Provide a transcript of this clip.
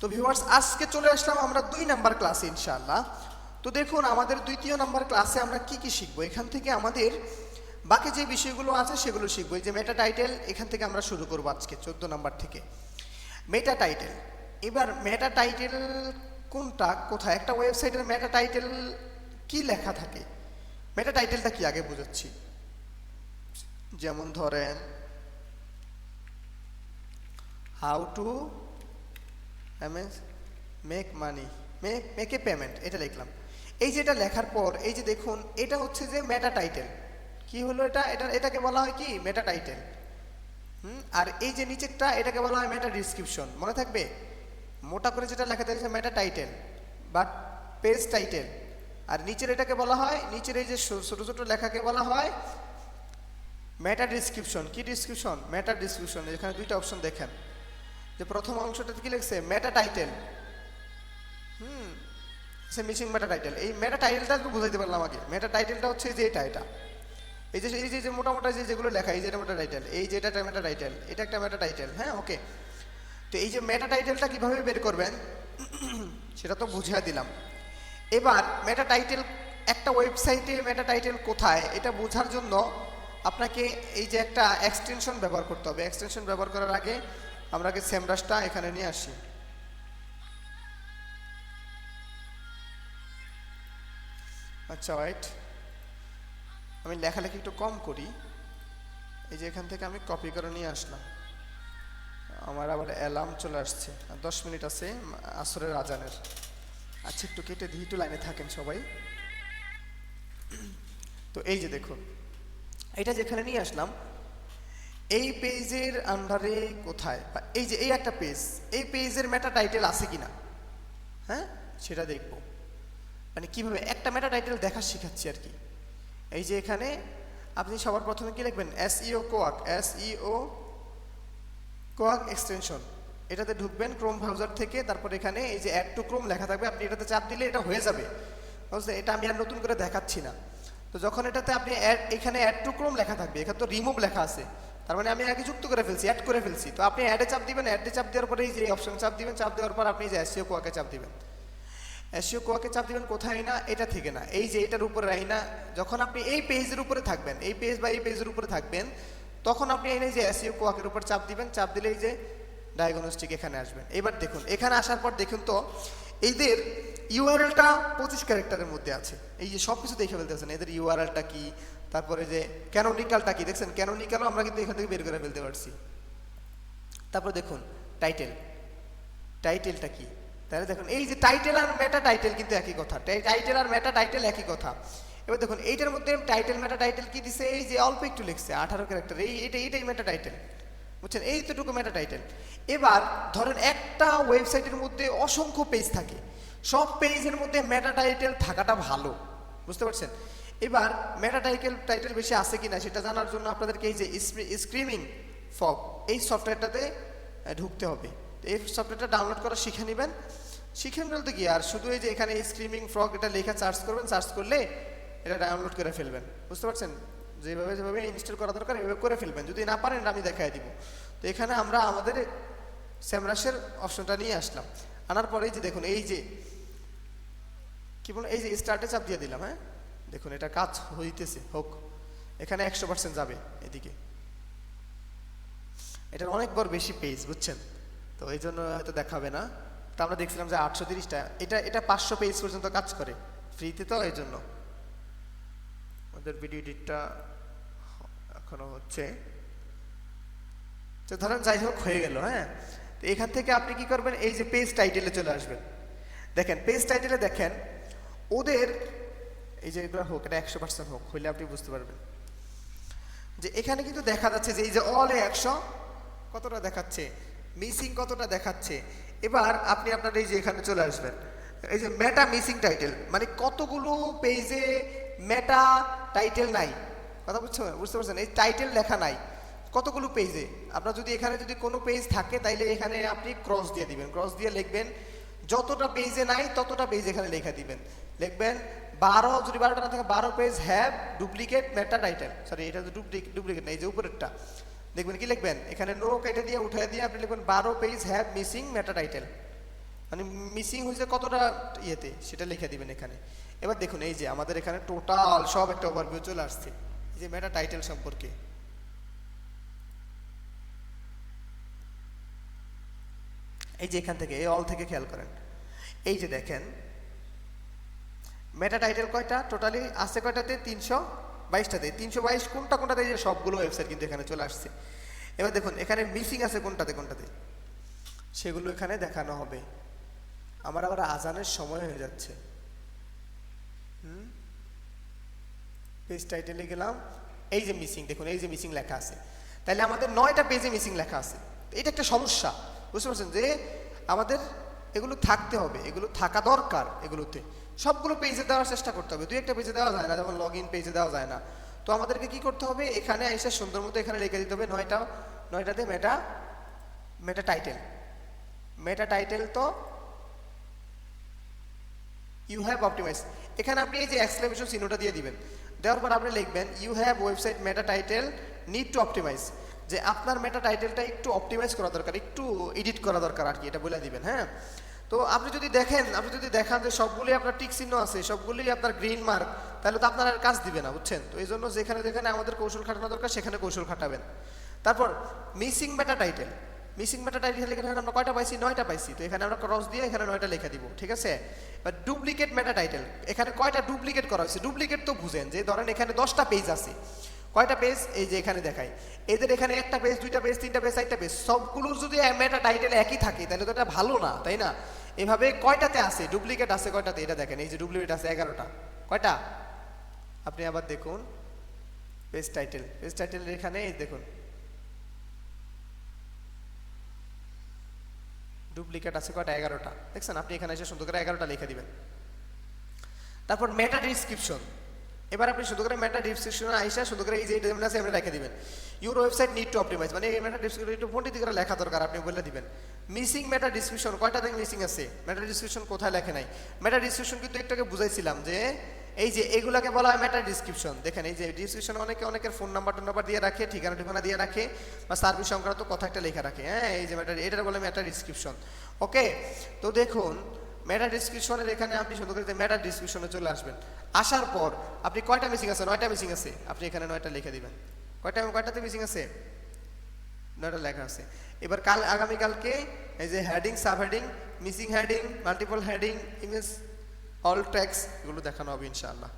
তো ভিউয়ার্স, আজকে চলে আসলাম আমরা 2 নাম্বার ক্লাসে ইনশাআল্লাহ। তো দেখুন আমাদের দ্বিতীয় নাম্বার ক্লাসে আমরা কি কি শিখবো। এখান থেকে আমাদের বাকি যে বিষয়গুলো আছে সেগুলো শিখবো। এই যে মেটা টাইটেল, এখান থেকে আমরা শুরু করবো আজকে 14 নাম্বার থেকে। মেটা টাইটেল, এবার মেটা টাইটেল কোনটা, কোথায় একটা ওয়েবসাইটের মেটা টাইটেল কি লেখা থাকে, মেটা টাইটেলটা কি আগে বোঝাচ্ছি। যেমন ধরেন how to make money, make a payment, এটা লিখলাম। এই যে এটা লেখার পর এই যে দেখুন এটা হচ্ছে যে মেটা টাইটেল। কি হলো এটাকে বলা হয় কি মেটা টাইটেল। আর এই যে নিচেরটা এটাকে বলা হয় মেটা ডিসক্রিপশন। মনে থাকবে, মোটা করে যেটা লেখা থাকছে মেটা টাইটেল বা পেজ টাইটেল। আর নিচের এটাকে বলা হয়, নিচের এই যে ছোট ছোট লেখাকে বলা হয় মেটা ডিসক্রিপশন। কি ডিসক্রিপশন? মেটা ডিসক্রিপশন। এখানে দুইটা অপশন দেখেন, যে প্রথম অংশটাতে কি লিখছে মেটা টাইটেল, সে মিসিং মেটা টাইটেল। এই মেটা টাইটেলটা একটু বুঝাইতে পারলাম আগে। মেটা টাইটেলটা হচ্ছে যে এটা এই যে মোটামোটা যেগুলো লেখা, এই যে এটা মেটা টাইটেল, এই যে এটা মেটা টাইটেল, এটা একটা মেটা টাইটেল। হ্যাঁ, ওকে। তো এই যে মেটা টাইটেলটা কিভাবে বের করবেন সেটা তো বুঝিয়ে দিলাম। এবার মেটা টাইটেল, একটা ওয়েবসাইটে মেটা টাইটেল কোথায় এটা বোঝার জন্য আপনাকে এই যে একটা এক্সটেনশন ব্যবহার করতে হবে। এক্সটেনশন ব্যবহার করার আগে আমরা আগে সেমরাসটা এখানে নিয়ে আসি। আচ্ছা ওয়েট, আমি লেখালেখি একটু কম করি। এই যে এখান থেকে আমি কপি করে নিয়ে আসলাম। আমার আবার অ্যালার্ম চলে আসছে, 10 মিনিট আছে আসরের আজানের। আচ্ছা একটু কেটে দিই, একটু লাইনে থাকেন সবাই। তো এই যে দেখুন এটা যেখানে নিয়ে আসলাম, এই পেজের আন্ডারে কোথায়, বা এই যে এই একটা পেজ, এই পেজের মেটা টাইটেল আছে কিনা, হ্যাঁ সেটা দেখব। মানে কিভাবে একটা মেটা টাইটেল দেখা শিখাচ্ছি আর কি। এই যে এখানে আপনি সবার প্রথমে কি লিখবেন, এসইও কোয়াক এক্সটেনশন, এটাতে ঢুকবেন ক্রোম ব্রাউজার থেকে। তারপর এখানে এই যে অ্যাড টু ক্রোম লেখা থাকবে, আপনি এটাতে চাপ দিলে এটা হয়ে যাবে, বুঝলেন? এটা আমি আর নতুন করে দেখাচ্ছি না। তো যখন এটাতে আপনি এখানে অ্যাড টু ক্রোম লেখা থাকবে, এখানে তো রিমুভ লেখা আছে, তার মানে আমি আগে যুক্ত করে ফেলছি, অ্যাড করে ফেলছি। তো আপনি অ্যাডে চাপ দিবেন, অ্যাডে চাপ দেওয়ার পরে এই যে অপশন চাপ দিবেন, চাপ দেওয়ার পর আপনি যে এসইও কোয়াকে চাপ দিবেন। এসইও কোয়াকে চাপ দিবেন কোথায় না, এটা থেকে না, এই যে এটার উপরে রাই না। যখন আপনি এই পেজের উপরে থাকবেন, এই পেজ বা এই পেজের উপরে থাকবেন, তখন আপনি এই যে এসইও কোয়াকের উপর চাপ দিবেন। চাপ দিলে এই যে ডায়াগনস্টিক এখানে আসবেন। এবার দেখুন এখানে আসার পর দেখুন তো এদের ইউআরএলটা 25 ক্যারেক্টারের মধ্যে আছে। এই যে সব কিছু দেখে ফেলতেছেন, এদের ইউআরএলটা কি, তারপরে যে ক্যানোনিক্যালটা কি, দেখছেন ক্যানোনিক্যালও আমরা কিন্তু এখান থেকে বের করে ফেলতে পারছি। তারপর দেখুন টাইটেলটা কি, তাহলে দেখুন এই যে টাইটেল আর মেটা টাইটেল কিন্তু একই কথা, টাইটেল আর মেটা টাইটেল একই কথা। এবার দেখুন এইটার মধ্যে টাইটেল মেটা টাইটেল কি দিছে, এই যে অল্প একটু লিখছে 18 ক্যারেক্টার, এইটাই মেটা টাইটেল, বুঝছেন? এইটুকু মেটা টাইটেল। এবার ধরেন একটা ওয়েবসাইটের মধ্যে অসংখ্য পেজ থাকে, সব পেজের মধ্যে মেটা টাইটেল থাকাটা ভালো, বুঝতে পারছেন? এবার মেটা টাইটেল বেশি আছে কিনা সেটা জানার জন্য আপনাদেরকে এই যে স্ক্রিমিং ফগ, এই সফটওয়্যারটাতে ঢুকতে হবে। এই সফটওয়্যারটা ডাউনলোড করা শিখে নেবেন। শিখে বলতে কি আর শুধু এই যে এখানে স্ক্রিমিং ফ্রগ এটা লেখা সার্চ করবেন, সার্চ করলে এটা ডাউনলোড করে ফেলবেন, বুঝতে পারছেন? যেভাবে ইনস্টল করা দরকার এভাবে করে ফেলবেন। যদি না পারেন আমি দেখাই দিব। তো এখানে আমরা আমাদের সেমরাসের অপশনটা নিয়ে আসলাম। আনার পরে যে দেখুন এই যে কি বলুন, এই যে স্টার্টে চাপ দিয়ে দিলাম। হ্যাঁ দেখুন এটা কাজ হইতেছে, হোক। এখানে 100% যাবে এদিকে। এটার অনেক বড় বেশি পেজ, বুঝছেন? তো এই জন্য হয়তো দেখাবে না। তো আমরা দেখছিলাম যে 830টা, এটা 500 পেজ পর্যন্ত কাজ করে ফ্রিতে, তো এই জন্য আমাদের ভিডিও এডিটটা এখনো হচ্ছে। তো ধরেন যাই হোক হয়ে গেল। হ্যাঁ, তো এখান থেকে আপনি কি করবেন, এই যে পেজ টাইটেলে চলে আসবেন। দেখেন পেজ টাইটেলে দেখেন ওদের এই যে এগুলো হোক, এটা 100% হোক, হইলে আপনি বুঝতে পারবেন যে এখানে কিন্তু দেখা যাচ্ছে যে এই যে অল 100 কতটা দেখাচ্ছে, মিসিং কতটা দেখাচ্ছে। এবার আপনি আপনার এই যে এখানে চলে আসবেন, এই যে মেটা মিসিং টাইটেল, মানে কতগুলো পেজে মেটা টাইটেল নাই, কথা বুঝতে পারছেন? এই টাইটেল লেখা নাই কতগুলো পেজে। আপনার যদি এখানে যদি কোনো পেজ থাকে তাইলে এখানে আপনি ক্রস দিয়ে দিবেন, ক্রস দিয়ে লিখবেন যতটা পেজে নাই ততটা পেজ এখানে লেখা দিবেন। লিখবেন 12, যদি 12টা না থাকে 12 page have duplicate meta title, sorry এটা তো ডুপ্লিকেট না, এই যে উপরেরটা দেখবেন কি লিখবেন, এখানে নো কেটে দিয়ে উঠে দিয়ে আপনি লিখবেন 12 page have missing meta title. মানে মিসিং হয়েছে কতটা ইয়েতে সেটা লিখে দিবেন এখানে। এবার দেখুন এই যে আমাদের এখানে টোটাল সব একটা ওভারভিউ চলে আসছে এই যে মেটা টাইটেল সম্পর্কে। এই যে এখান থেকে এই অল থেকে খেয়াল করেন, এই যে দেখেন মেটা টাইটেল কয়টা টোটালি আছে কয়টাতে 322টাতে, 322 কোনটা কোনটাতে, এই যে সবগুলো ওয়েবসাইট কিন্তু এখানে চলে আসছে। এবার দেখুন এখানে মিসিং আছে কোনটাতে কোনটাতে, সেগুলো এখানে দেখানো হবে। আমার আবার আজানের সময় হয়ে যাচ্ছে। পেজ টাইটেলে গেলাম, এই যে মিসিং, দেখুন এই যে মিসিং লেখা আছে, তাহলে আমাদের 9টা পেজে মিসিং লেখা আছে। এটা একটা সমস্যা, বুঝতে পারছেন যে আমাদের এগুলো থাকতে হবে, এগুলো থাকা দরকার। এগুলোতে সবগুলো পেজে দেওয়ার চেষ্টা করতে হবে, 2-1টা পেজে দেওয়া যায় না, যেমন লগ ইন পেজে দেওয়া যায় না। তো আমাদেরকে কি করতে হবে, এখানে এসে সুন্দর মতো এখানে রেখে দিতে হবে 9টাতে মেটা টাইটেল। মেটা টাইটেল তো ইউ হ্যাভ অপটিমাইজ, এখানে আপনি এই যে এক্সক্লেমেশন চিহ্নটা দিয়ে দিবেন, দেওয়ার পর আপনি লিখবেন you have website meta title need to optimise, যে আপনার মেটা টাইটেলটা একটু অপটিমাইজ করা দরকার, একটু এডিট করা দরকার আর কি, এটা বলে দিবেন। হ্যাঁ, তো আপনি যদি দেখান যে সবগুলোই আপনার টিক চিহ্ন আছে, সবগুলোই আপনার গ্রিন মার্ক, তাহলে তো আপনার আর কাজ দিবে না, বুঝছেন। তো এই জন্য যেখানে যেখানে আমাদের কৌশল খাটানো দরকার সেখানে কৌশল খাটাবেন। তারপর মিসিং মেটা টাইটেল, মিসিং মেটা টাইটেল এখানে আমরা কয়টা পাইছি, 9টা পাইছি, তো এখানে আমরা ক্রস দিয়ে এখানে 9টা লিখে দিব, ঠিক আছে। বা ডুপ্লিকেট মেটা টাইটেল, এখানে কয়টা ডুপ্লিকেট করা হয়েছে, ডুপ্লিকেট তো বুঝেন যে ধরেন এখানে 10টা পেজ আছে, কয়টা পেজ, এই যে এখানে দেখাই, এদের এখানে 1টা পেজ 2টা পেজ 3টা পেজ 4টা পেজ, সবগুলোর যদি মেটা টাইটেল একই থাকে তাহলে তো এটা ভালো না, তাই না। এভাবে কয়টাতে আছে ডুপ্লিকেট আছে কয়টাতে, এটা দেখেন এই যে ডুপ্লিকেট আছে 11টা, কয়টা আপনি আবার দেখুন পেজ টাইটেলের এখানে এই দেখুন ডুপ্লিকেট আছে কয়টা, 11টা, দেখছেন। আপনি এখানে এসে সুন্দর করে 11টা লিখে দিবেন। তারপর মেটা ডিসক্রিপশন, এবার আপনি শুধু করে মেটা ডিসক্রিপশনে আইসা শুধু করে এই যে এটা আছে আমরা রেখে দিবেন your website need to optimise, মানে এই মেটা ডিসক্রিপশন একটু ফোনটি করে লেখা দরকার, আপনি বলে দিবেন। মিসিং মেটা ডিসক্রিপশন, কয়টা থেকে মিসিং আছে, মেটা ডিসক্রিপশন কোথায় লেখে নাই। মেটা ডিসক্রিপশন কিন্তু একটু আগে বুঝাইছিলাম যে এই যে এগুলাকে বলা হয় মেটা ডিসক্রিপশন। দেখেন এই যে ডিসক্রিপশনে অনেকের ফোন নাম্বার দিয়ে রাখে, ঠিকানা দিয়ে রাখে, বা সার্ভিস সংক্রান্ত কথা একটা লেখা রাখে। হ্যাঁ, এই যে এটা বলে মেটা ডিসক্রিপশন। ওকে, তো দেখুন মেটা ডিসক্রিপশনের এখানে আপনি সুন্দর করে মেটা ডিসক্রিপশনে চলে আসবেন। আসার পর আপনি কয়টা মিসিং আছে, 9টা মিসিং আছে, আপনি এখানে 9টা লিখে দিবেন। কয়টাতে মিসিং আছে, 9টা লেখা আছে। এবার আগামীকালকে এই যে heading, sub heading, missing heading, multiple heading, image, all tax, এগুলো দেখানো হবে ইনশাআল্লাহ।